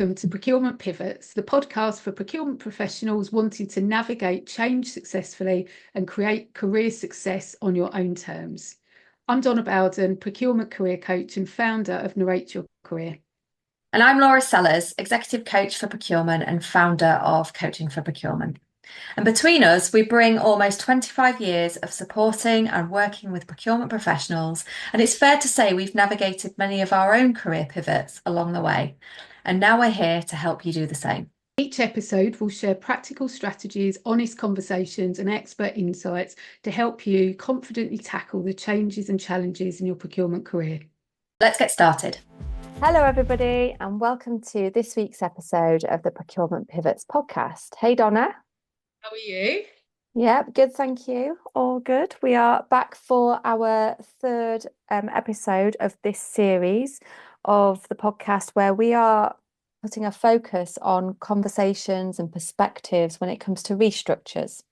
welcome to Procurement Pivots, the podcast for procurement professionals wanting to navigate change successfully and create career success on your own terms. I'm Donna Bowden, procurement career coach and founder of Narrate Your Career. And I'm Laura Sellers, executive coach for procurement and founder of Coaching for Procurement. And between us, we bring almost 25 years of supporting and working with procurement professionals. And it's fair to say we've navigated many of our own career pivots along the way. And now we're here to help you do the same. Each episode will share practical strategies, honest conversations, and expert insights to help you confidently tackle the changes and challenges in your procurement career. Let's get started. Hello, everybody, and welcome to this week's episode of the Procurement Pivots podcast. Hey, Donna. How are you? Yeah, good, thank you. All good. We are back for our third episode of this series of the podcast where we are putting a focus on conversations and perspectives when it comes to restructures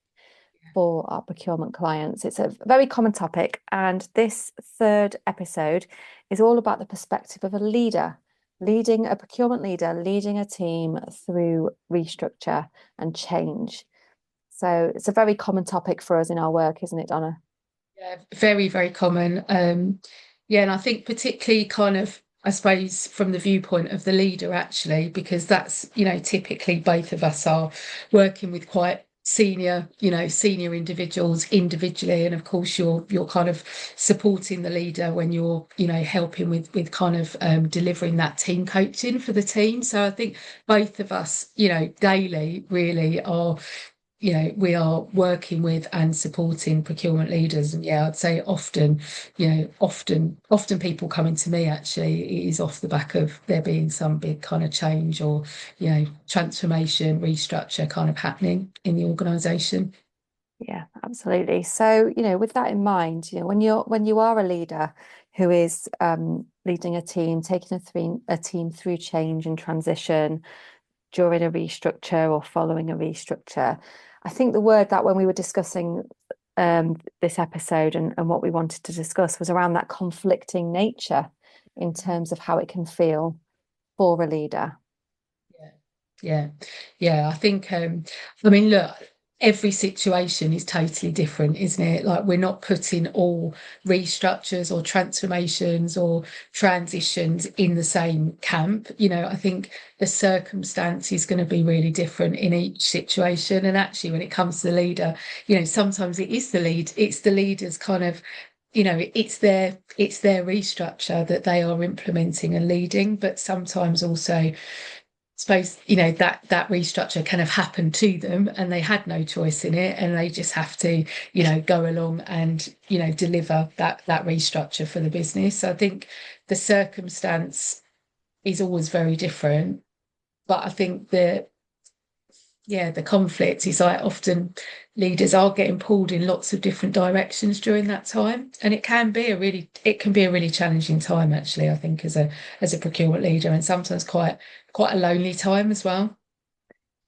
for our procurement clients. It's a very common topic, and this third episode is all about the perspective of a leader, leading a procurement leader, leading a team through restructure and change. So it's a very common topic for us in our work, isn't it, Donna? Yeah, very, very common. And I think particularly I suppose from the viewpoint of the leader, actually, because that's, typically both of us are working with quite senior individuals individually, and of course you're kind of supporting the leader when you're helping with delivering that team coaching for the team. So I think both of us daily really are we are working with and supporting procurement leaders. And I'd say often people coming to me, actually, it is off the back of there being some big kind of change or, transformation, restructure kind of happening in the organisation. Yeah, absolutely. So, with that in mind, when you are a leader who is leading a team, taking a team through change and transition during a restructure or following a restructure, I think the word that when we were discussing this episode and what we wanted to discuss was around that conflicting nature in terms of how it can feel for a leader. Yeah. I think, look, every situation is totally different, isn't it? Like, we're not putting all restructures or transformations or transitions in the same camp. I think the circumstance is going to be really different in each situation. And actually, when it comes to the leader, sometimes it's the leader's kind of, it's their restructure that they are implementing and leading, but sometimes also suppose that restructure kind of happened to them and they had no choice in it, and they just have to go along and deliver that restructure for the business. So I think the circumstance is always very different, but I think the conflict is like often leaders are getting pulled in lots of different directions during that time, and it can be a really challenging time, actually, I think, as a procurement leader, and sometimes quite a lonely time as well.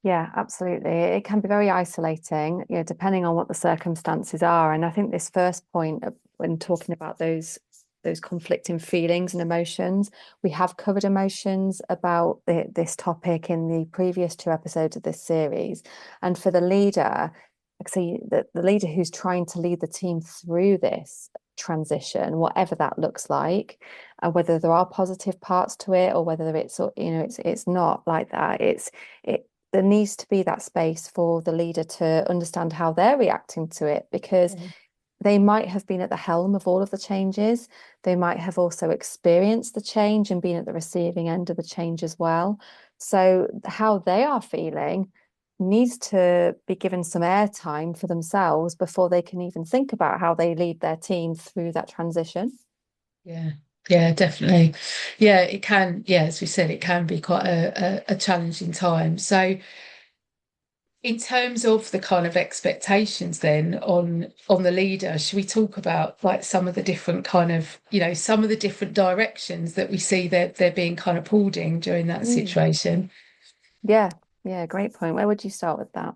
Yeah, absolutely. It can be very isolating, depending on what the circumstances are. And I think this first point when talking about those conflicting feelings and emotions, we have covered emotions about this topic in the previous two episodes of this series. And for the leader, the leader who's trying to lead the team through this transition, whatever that looks like, whether there are positive parts to it or whether it's not like that, there needs to be that space for the leader to understand how they're reacting to it, because they might have been at the helm of all of the changes. They might have also experienced the change and been at the receiving end of the change as well. So how they are feeling needs to be given some airtime for themselves before they can even think about how they lead their team through that transition. Yeah, definitely. Yeah, it can. Yeah, as we said, it can be quite a challenging time. So in terms of the kind of expectations then on the leader, should we talk about like some of the different kind of, some of the different directions that we see that they're being kind of pulled in during that situation? Yeah, great point. Where would you start with that?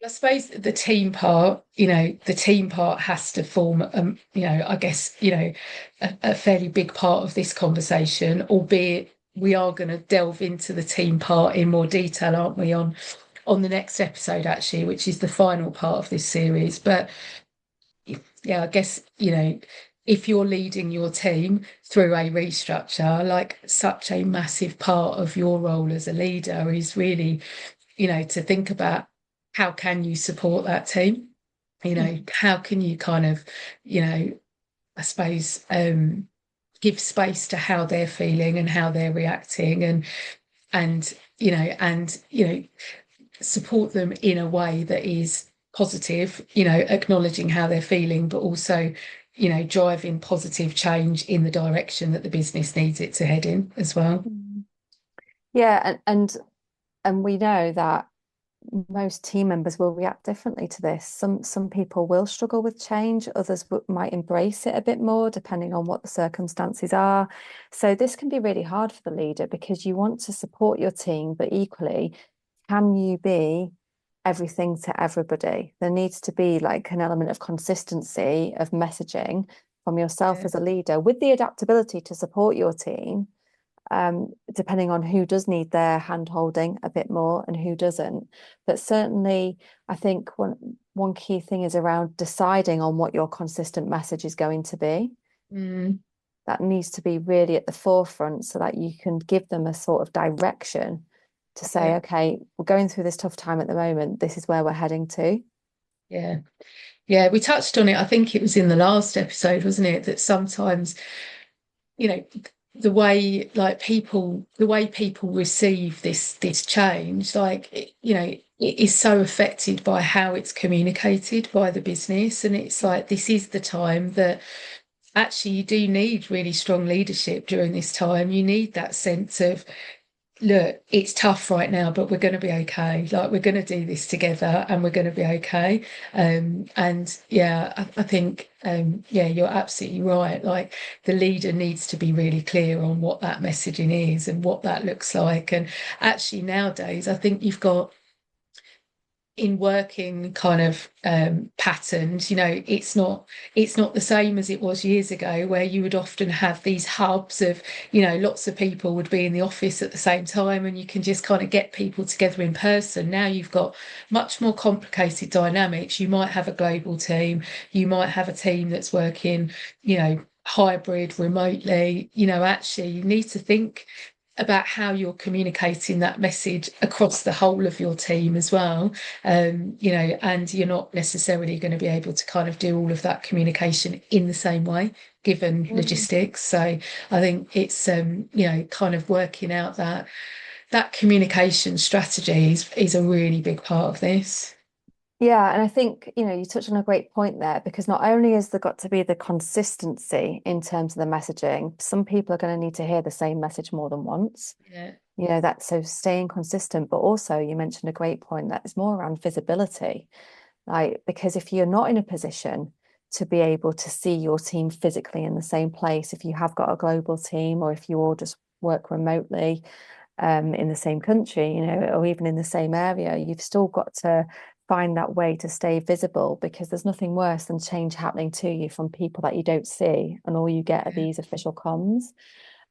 I suppose the team part, has to form, I guess, a fairly big part of this conversation, albeit, we are going to delve into the team part in more detail, aren't we, on the next episode, actually, which is the final part of this series. But yeah, I guess, if you're leading your team through a restructure, like, such a massive part of your role as a leader is really, to think about how can you support that team? How can you kind of, I suppose, give space to how they're feeling and how they're reacting, and support them in a way that is positive, acknowledging how they're feeling, but also, driving positive change in the direction that the business needs it to head in as well. Yeah, and we know that most team members will react differently to this. Some people will struggle with change, others might embrace it a bit more, depending on what the circumstances are. So this can be really hard for the leader, because you want to support your team, but equally, can you be everything to everybody? There needs to be like an element of consistency of messaging from yourself Yeah. as a leader, with the adaptability to support your team, depending on who does need their hand holding a bit more and who doesn't. But certainly, I think one key thing is around deciding on what your consistent message is going to be. That needs to be really at the forefront, so that you can give them a sort of direction to say, Yeah. okay, we're going through this tough time at the moment. This is where we're heading to. Yeah. Yeah, we touched on it. I think it was in the last episode, wasn't it? That sometimes, you know, the way people receive this change, like, it is so affected by how it's communicated by the business. And it's like, this is the time that actually you do need really strong leadership during this time. You need that sense of, look, it's tough right now, but we're going to be okay. Like, we're going to do this together and we're going to be okay. And yeah, I think, yeah, you're absolutely right. Like, the leader needs to be really clear on what that messaging is and what that looks like. And actually, nowadays, I think you've got, in working kind of patterns, it's not the same as it was years ago, where you would often have these hubs of, lots of people would be in the office at the same time, and you can just kind of get people together in person. Now you've got much more complicated dynamics. You might have a global team, you might have a team that's working, hybrid, remotely. Actually, you need to think about how you're communicating that message across the whole of your team as well. And you're not necessarily going to be able to kind of do all of that communication in the same way, given logistics. So I think it's, kind of working out that communication strategy is a really big part of this. Yeah, and I think, you touched on a great point there, because not only has there got to be the consistency in terms of the messaging, some people are going to need to hear the same message more than once. Yeah. That's so staying consistent, but also you mentioned a great point that is more around visibility. Like, because if you're not in a position to be able to see your team physically in the same place, if you have got a global team, or if you all just work remotely, in the same country, or even in the same area, you've still got to find that way to stay visible, because there's nothing worse than change happening to you from people that you don't see, and all you get are these official comms.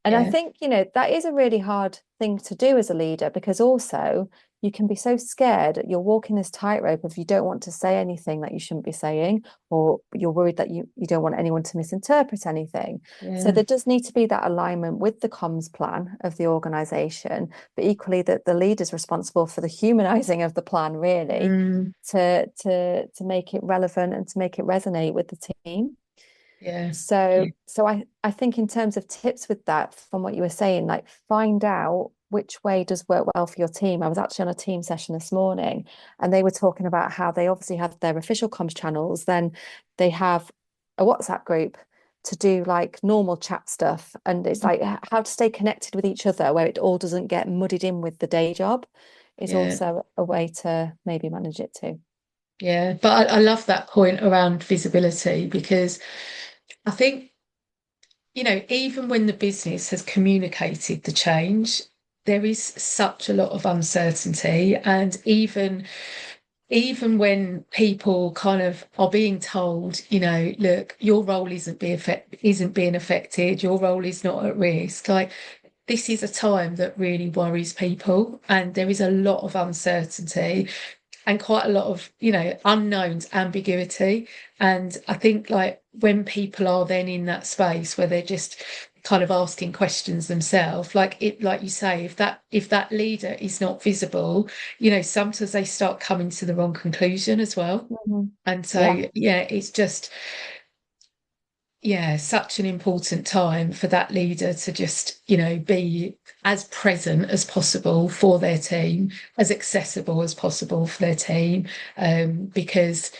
And I Yeah. think, that is a really hard thing to do as a leader, because also you can be so scared. You're walking this tightrope of, you don't want to say anything that you shouldn't be saying, or you're worried that you don't want anyone to misinterpret anything. So Yeah. there does need to be that alignment with the comms plan of the organization, but equally that the leader's responsible for the humanizing of the plan, really, to make it relevant and to make it resonate with the team. Yeah. So I think in terms of tips with that, from what you were saying, like, find out which way does work well for your team. I was actually on a team session this morning, and they were talking about how they obviously have their official comms channels, then they have a WhatsApp group to do like normal chat stuff, and it's like how to stay connected with each other, where it all doesn't get muddied in with the day job, is Yeah. also a way to maybe manage it too. Yeah. But I love that point around visibility, because I think, even when the business has communicated the change, there is such a lot of uncertainty. And even when people kind of are being told, look, your role isn't being affected, your role is not at risk. Like, this is a time that really worries people, and there is a lot of uncertainty and quite a lot of, unknowns, ambiguity. And I think like when people are then in that space where they're just kind of asking questions themselves, like you say, if that leader is not visible, sometimes they start coming to the wrong conclusion as well. Mhm. And so, Yeah. yeah, it's just, yeah, such an important time for that leader to just, be as present as possible for their team, as accessible as possible for their team, because,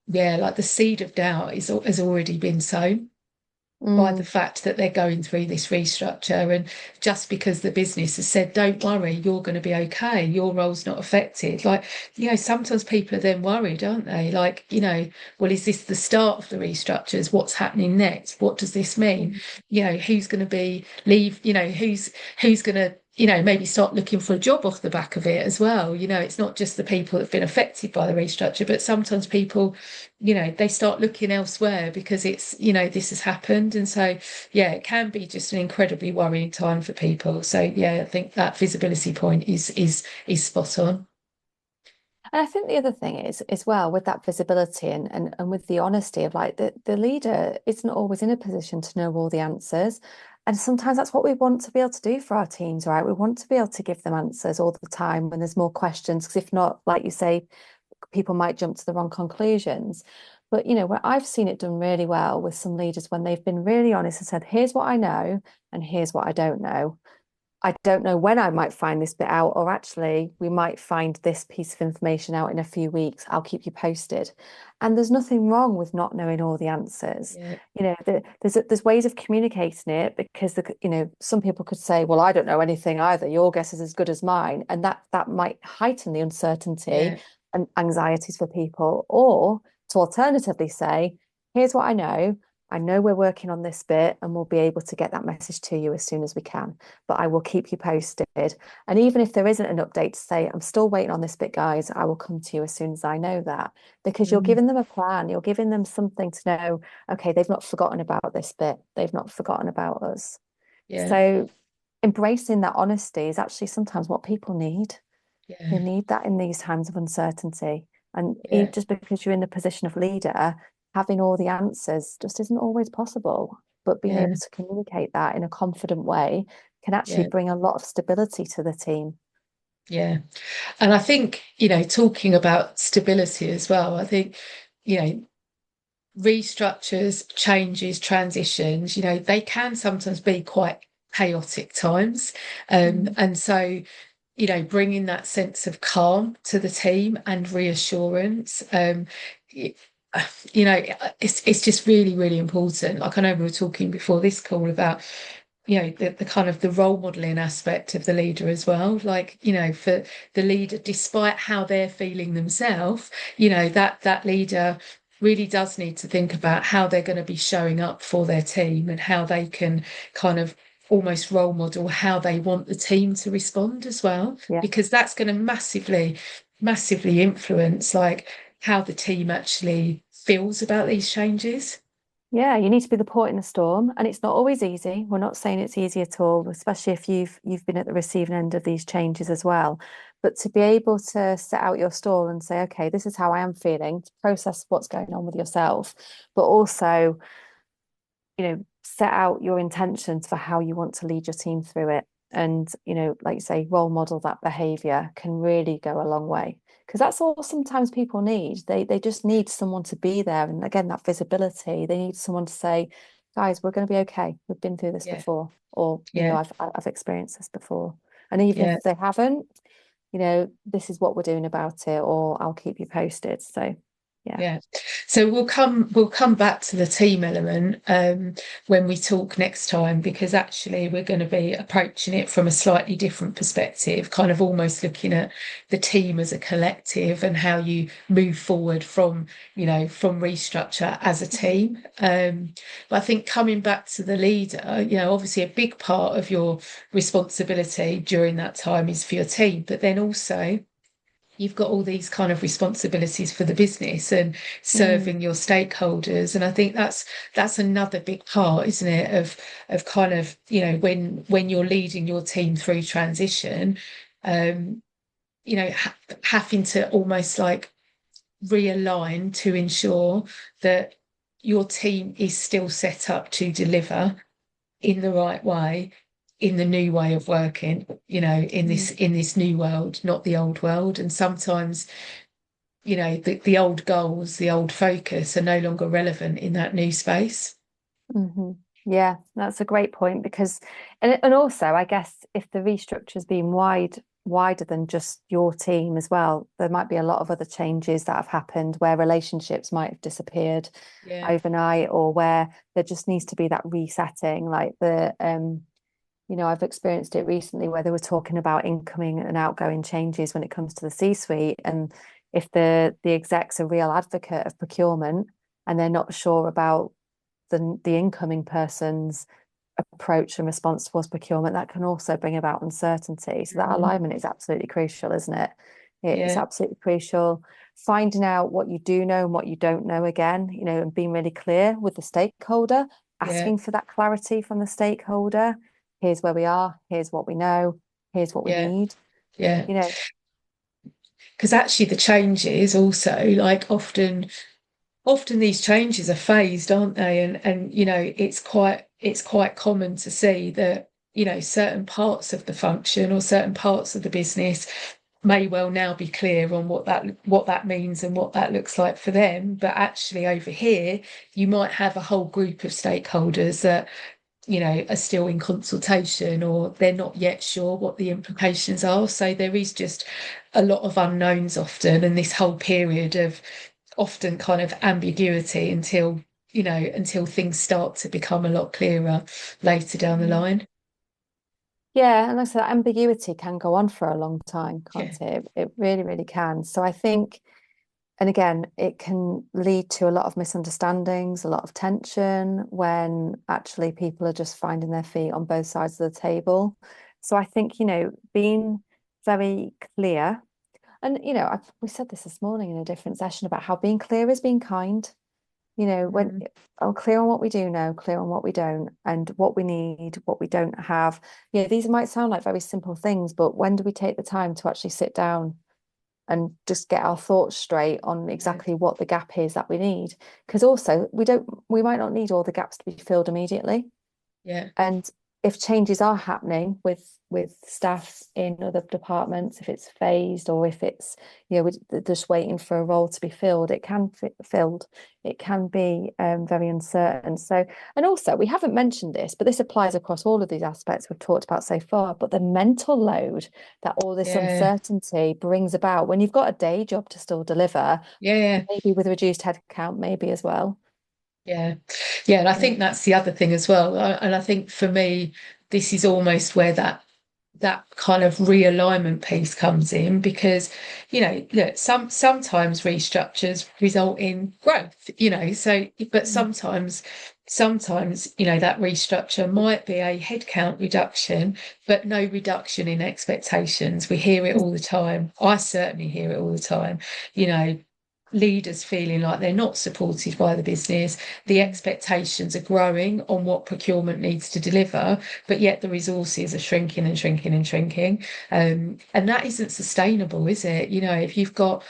yeah, like the seed of doubt has already been sown by the Mm. fact that they're going through this restructure. And just because the business has said, don't worry, you're going to be okay, your role's not affected. Like, sometimes people are then worried, aren't they? Like, well, is this the start of the restructures? What's happening next? What does this mean? Mm. Who's going to leave, who's going to, maybe start looking for a job off the back of it as well. It's not just the people that have been affected by the restructure, but sometimes people, they start looking elsewhere because this has happened. And so, yeah, it can be just an incredibly worrying time for people. So, yeah, I think that visibility point is spot on. And I think the other thing is as well with that visibility and with the honesty of like the leader isn't always in a position to know all the answers. And sometimes that's what we want to be able to do for our teams, right? We want to be able to give them answers all the time when there's more questions, because if not, like you say, people might jump to the wrong conclusions. But where I've seen it done really well with some leaders when they've been really honest and said, here's what I know and here's what I don't know. I don't know when I might find this bit out, or actually, we might find this piece of information out in a few weeks. I'll keep you posted. And there's nothing wrong with not knowing all the answers. Yeah, There's ways of communicating it because some people could say, "Well, I don't know anything either. Your guess is as good as mine," and that might heighten the uncertainty yeah, and anxieties for people. Or to alternatively say, "Here's what I know. I know we're working on this bit and we'll be able to get that message to you as soon as we can, but I will keep you posted. And even if there isn't an update to say, I'm still waiting on this bit, guys, I will come to you as soon as I know that." Because you're mm, giving them a plan, you're giving them something to know, okay, they've not forgotten about this bit, they've not forgotten about us. yeah, So embracing that honesty is actually sometimes what people need. They yeah, need that in these times of uncertainty. And yeah, just because you're in the position of leader, having all the answers just isn't always possible. But being yeah, able to communicate that in a confident way can actually yeah, bring a lot of stability to the team. yeah. And I think, talking about stability as well, I think, you know, restructures, changes, transitions, they can sometimes be quite chaotic times. Mm. And so, bringing that sense of calm to the team and reassurance, it- it's just really, really important. Like I know we were talking before this call about the kind of the role modeling aspect of the leader as well, like for the leader, despite how they're feeling themselves, that leader really does need to think about how they're going to be showing up for their team and how they can kind of almost role model how they want the team to respond as well, Yeah. because that's going to massively influence like how the team actually feels about these changes. Yeah, you need to be the port in the storm, and it's not always easy. We're not saying it's easy at all, especially if you've been at the receiving end of these changes as well. But to be able to set out your stall and say, okay, this is how I am feeling, to process what's going on with yourself, but also, set out your intentions for how you want to lead your team through it. And, like you say, role model that behavior can really go a long way. Because that's all sometimes people need. They just need someone to be there. And again, that visibility, they need someone to say, guys, we're going to be okay. We've been through this Yeah, before. Or, yeah, I've experienced this before. And even yeah. if they haven't, this is what we're doing about it, or I'll keep you posted. So yeah. Yeah. So we'll come back to the team element when we talk next time, because actually we're going to be approaching it from a slightly different perspective, kind of almost looking at the team as a collective and how you move forward from restructure as a team. But I think coming back to the leader, obviously a big part of your responsibility during that time is for your team, but then also you've got all these kind of responsibilities for the business and serving your stakeholders. And I think that's another big part, isn't it, of kind of, when you're leading your team through transition, um, having to almost like realign to ensure that your team is still set up to deliver in the right way, in the new way of working, in this new world, not the old world. And sometimes, the old goals, the old focus are no longer relevant in that new space. Yeah, that's a great point, because and also I guess if the restructure has been wider than just your team as well, there might be a lot of other changes that have happened where relationships might have disappeared overnight, or where there just needs to be that resetting, like I've experienced it recently where they were talking about incoming and outgoing changes when it comes to the C-suite. And if the exec's a real advocate of procurement and they're not sure about the incoming person's approach and response towards procurement, that can also bring about uncertainty. So that alignment is absolutely crucial, isn't it? It's absolutely crucial. Finding out what you do know and what you don't know again, and being really clear with the stakeholder, asking for that clarity from the stakeholder. Here's where we are, here's what we know, here's what we need. Because actually the changes also, like, often these changes are phased, aren't they? And it's quite common to see that, certain parts of the function or certain parts of the business may well now be clear on what that means and what that looks like for them. But actually over here, you might have a whole group of stakeholders that, are still in consultation, or they're not yet sure what the implications are. So there is just a lot of unknowns often, and this whole period of often kind of ambiguity until things start to become a lot clearer later down the line. Yeah, and like I said, ambiguity can go on for a long time, can't it? It really, really can. So I think, and again, it can lead to a lot of misunderstandings, a lot of tension when actually people are just finding their feet on both sides of the table. So I think, being very clear, and we said this morning in a different session about how being clear is being kind. When I'm clear on what we do know, clear on what we don't, and what we need, what we don't have. These might sound like very simple things, but when do we take the time to actually sit down and just get our thoughts straight on exactly what the gap is that we need? Because also we might not need all the gaps to be filled immediately. And if changes are happening with staff in other departments, if it's phased, or if it's we're just waiting for a role to be filled, it can be very uncertain. So, and also we haven't mentioned this, but this applies across all of these aspects we've talked about so far, but the mental load that all this uncertainty brings about when you've got a day job to still deliver, maybe with reduced headcount, maybe as well. And I think that's the other thing as well. And I think for me, this is almost where that kind of realignment piece comes in, because look, sometimes restructures result in growth, but sometimes that restructure might be a headcount reduction but no reduction in expectations. We hear it all the time. I certainly hear it all the time. Leaders feeling like they're not supported by the business, the expectations are growing on what procurement needs to deliver, but yet the resources are shrinking and shrinking and shrinking. And that isn't sustainable, is it? If you've got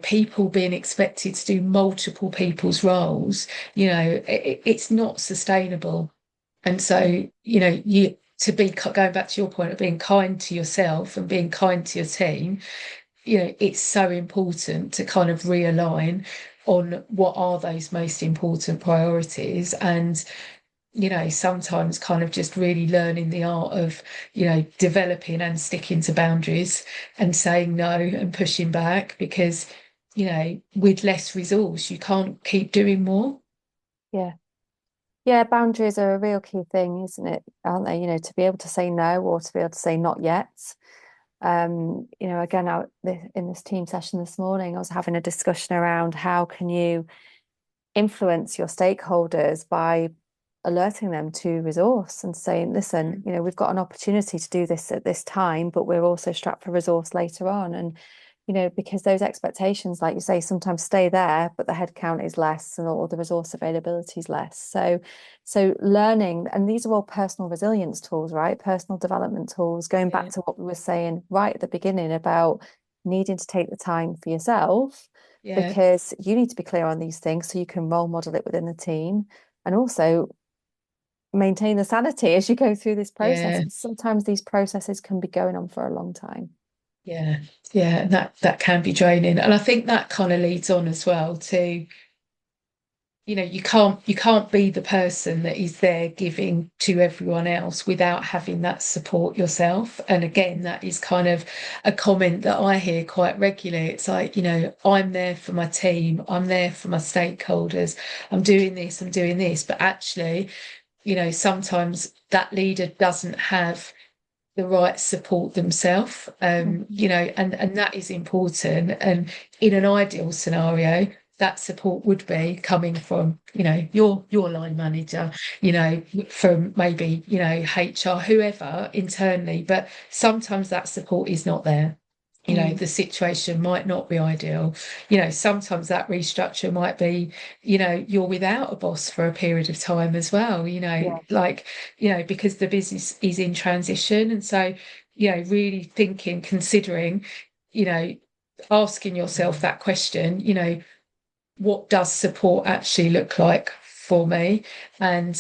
people being expected to do multiple people's roles, it's not sustainable. And so, to be going back to your point of being kind to yourself and being kind to your team, it's so important to kind of realign on what are those most important priorities, and sometimes kind of just really learning the art of developing and sticking to boundaries and saying no and pushing back, because with less resource you can't keep doing more. Boundaries are a real key thing, isn't it? Aren't they? To be able to say no, or to be able to say not yet. Again, in this team session this morning, I was having a discussion around how can you influence your stakeholders by alerting them to resource and saying, listen, we've got an opportunity to do this at this time, but we're also strapped for resource later on. And because those expectations, like you say, sometimes stay there, but the headcount is less and all the resource availability is less. So learning, and these are all personal resilience tools, right? Personal development tools, going back to what we were saying right at the beginning about needing to take the time for yourself, because you need to be clear on these things so you can role model it within the team, and also maintain the sanity as you go through this process. Sometimes these processes can be going on for a long time. Yeah, and that can be draining. And I think that kind of leads on as well to, you can't be the person that is there giving to everyone else without having that support yourself. And again, that is kind of a comment that I hear quite regularly. It's like, I'm there for my team, I'm there for my stakeholders, I'm doing this, but actually, sometimes that leader doesn't have the right support themselves, and that is important. And in an ideal scenario, that support would be coming from, your line manager, from maybe, HR, whoever internally. But sometimes that support is not there. The situation might not be ideal. Sometimes that restructure might be, you're without a boss for a period of time as well, because the business is in transition. And so, really thinking, considering, asking yourself that question, what does support actually look like for me? And,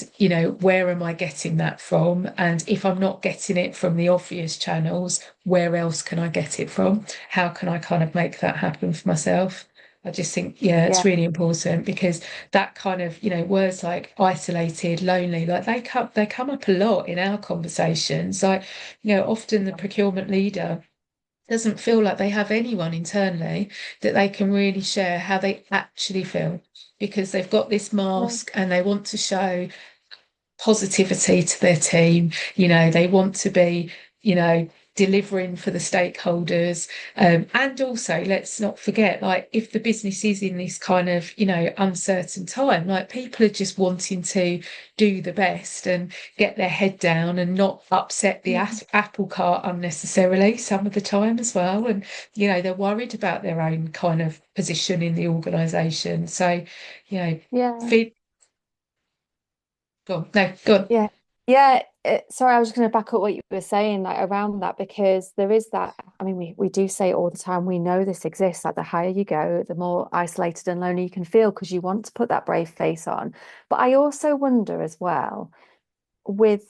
where am I getting that from? And if I'm not getting it from the obvious channels, where else can I get it from? How can I kind of make that happen for myself? I just think, it's really important, because that kind of, words like isolated, lonely, like they come up a lot in our conversations. Like, often the procurement leader doesn't feel like they have anyone internally that they can really share how they actually feel, because they've got this mask and they want to show positivity to their team. They want to be, delivering for the stakeholders. And also, let's not forget, like, if the business is in this kind of, uncertain time, like, people are just wanting to do the best and get their head down and not upset the apple cart unnecessarily some of the time as well. And, they're worried about their own kind of position in the organisation. So, feed. Go on. No, go on. Yeah. Sorry, I was just going to back up what you were saying, like around that, because there is that. I mean, we do say it all the time. We know this exists. Like, the higher you go, the more isolated and lonely you can feel, because you want to put that brave face on. But I also wonder as well, with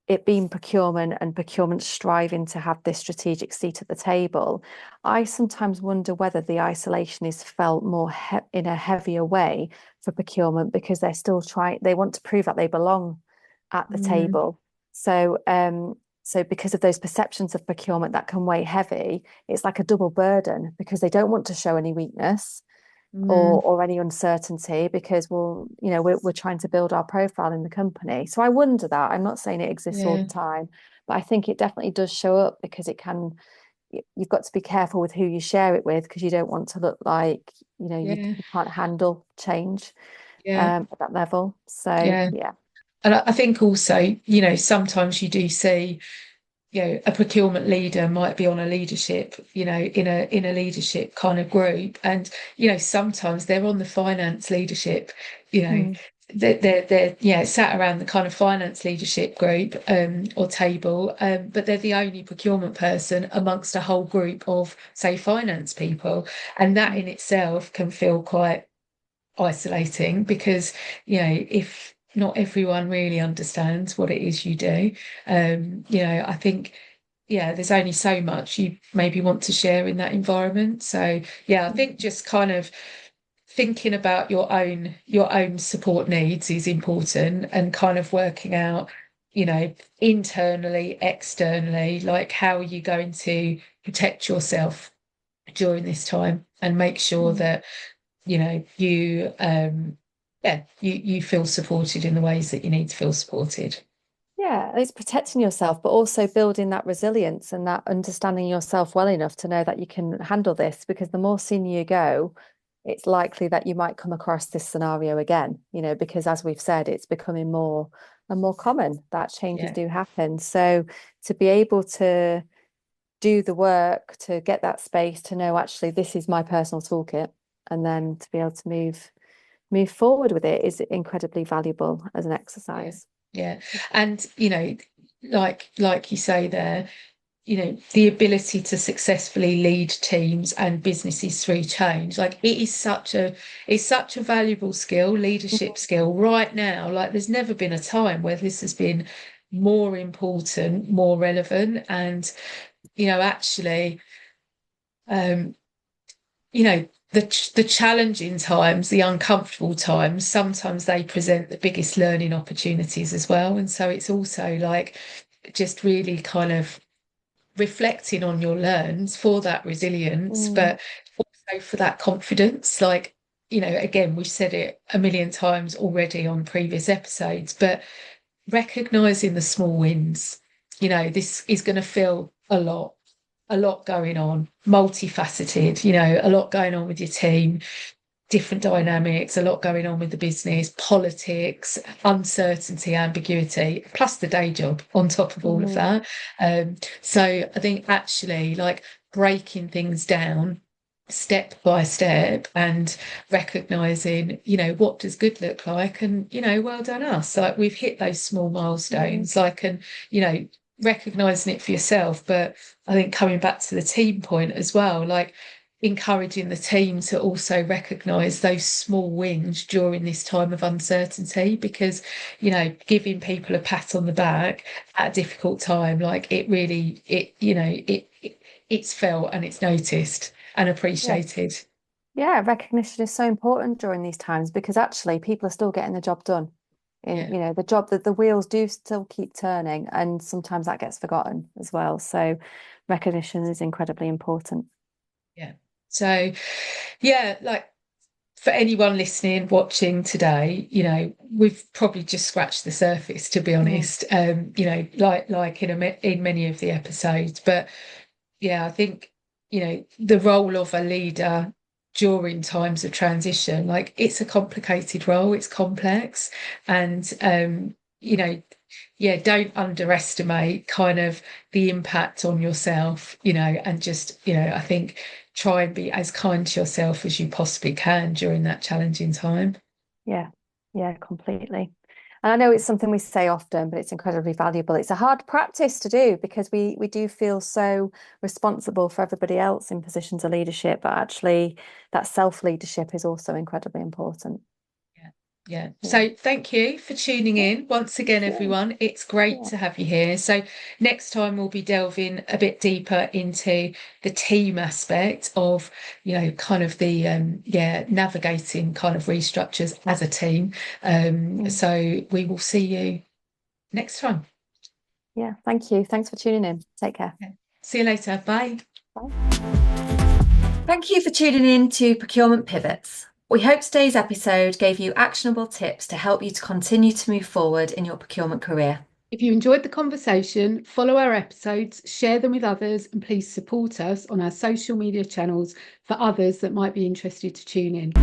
it being procurement and procurement striving to have this strategic seat at the table, I sometimes wonder whether the isolation is felt more in a heavier way for procurement, because they're still trying, they want to prove that they belong at the table. So because of those perceptions of procurement that can weigh heavy, it's like a double burden, because they don't want to show any weakness or any uncertainty, because we're trying to build our profile in the company. So I wonder that. I'm not saying it exists all the time, but I think it definitely does show up, because you've got to be careful with who you share it with, because you don't want to look like you can't handle change at that level. So And I think also, sometimes you do see, a procurement leader might be on a leadership, in a leadership kind of group. And, sometimes they're on the finance leadership, they're sat around the kind of finance leadership group or table, but they're the only procurement person amongst a whole group of, say, finance people. And that in itself can feel quite isolating, because if not everyone really understands what it is you do, I think there's only so much you maybe want to share in that environment. So I think just kind of thinking about your own support needs is important, and kind of working out, internally, externally, like, how are you going to protect yourself during this time, and make sure that you feel supported in the ways that you need to feel supported. Yeah, it's protecting yourself, but also building that resilience and that understanding yourself well enough to know that you can handle this, because the more senior you go, it's likely that you might come across this scenario again, because as we've said, it's becoming more and more common that changes do happen. So to be able to do the work, to get that space to know, actually, this is my personal toolkit, and then to be able to move forward with it is incredibly valuable as an exercise. Yeah. And, like you say there, the ability to successfully lead teams and businesses through change, like it's such a valuable skill, leadership skill right now. Like there's never been a time where this has been more important, more relevant. And, actually, the challenging times, the uncomfortable times, sometimes they present the biggest learning opportunities as well. And so it's also like just really kind of reflecting on your learns for that resilience, but also for that confidence. Like, again, we've said it a million times already on previous episodes, but recognizing the small wins, this is going to feel a lot going on, multifaceted, a lot going on with your team, different dynamics, a lot going on with the business, politics, uncertainty, ambiguity, plus the day job on top of all of that. So I think actually like breaking things down step by step and recognizing, what does good look like, and, well done us. Like we've hit those small milestones, like, and, recognizing it for yourself. But I think coming back to the team point as well, like encouraging the team to also recognise those small wins during this time of uncertainty, because, giving people a pat on the back at a difficult time, like it really, it's felt and it's noticed and appreciated. Yeah, recognition is so important during these times, because actually people are still getting the job done. The job, that the wheels do still keep turning, and sometimes that gets forgotten as well. So recognition is incredibly important. Yeah. So, like for anyone listening, watching today, we've probably just scratched the surface, to be honest. Like in many of the episodes. But I think, the role of a leader during times of transition, like it's a complicated role, it's complex, and don't underestimate kind of the impact on yourself, and just, I think try and be as kind to yourself as you possibly can during that challenging time. Yeah, completely. And I know it's something we say often, but it's incredibly valuable. It's a hard practice to do, because we do feel so responsible for everybody else in positions of leadership, but actually that self-leadership is also incredibly important. Yeah. So thank you for tuning in once again, everyone. It's great to have you here. So next time we'll be delving a bit deeper into the team aspect of, kind of the navigating kind of restructures as a team. So we will see you next time. Yeah, thank you. Thanks for tuning in. Take care. Okay. See you later. Bye. Bye. Thank you for tuning in to Procurement Pivots. We hope today's episode gave you actionable tips to help you to continue to move forward in your procurement career. If you enjoyed the conversation, follow our episodes, share them with others, and please support us on our social media channels for others that might be interested to tune in.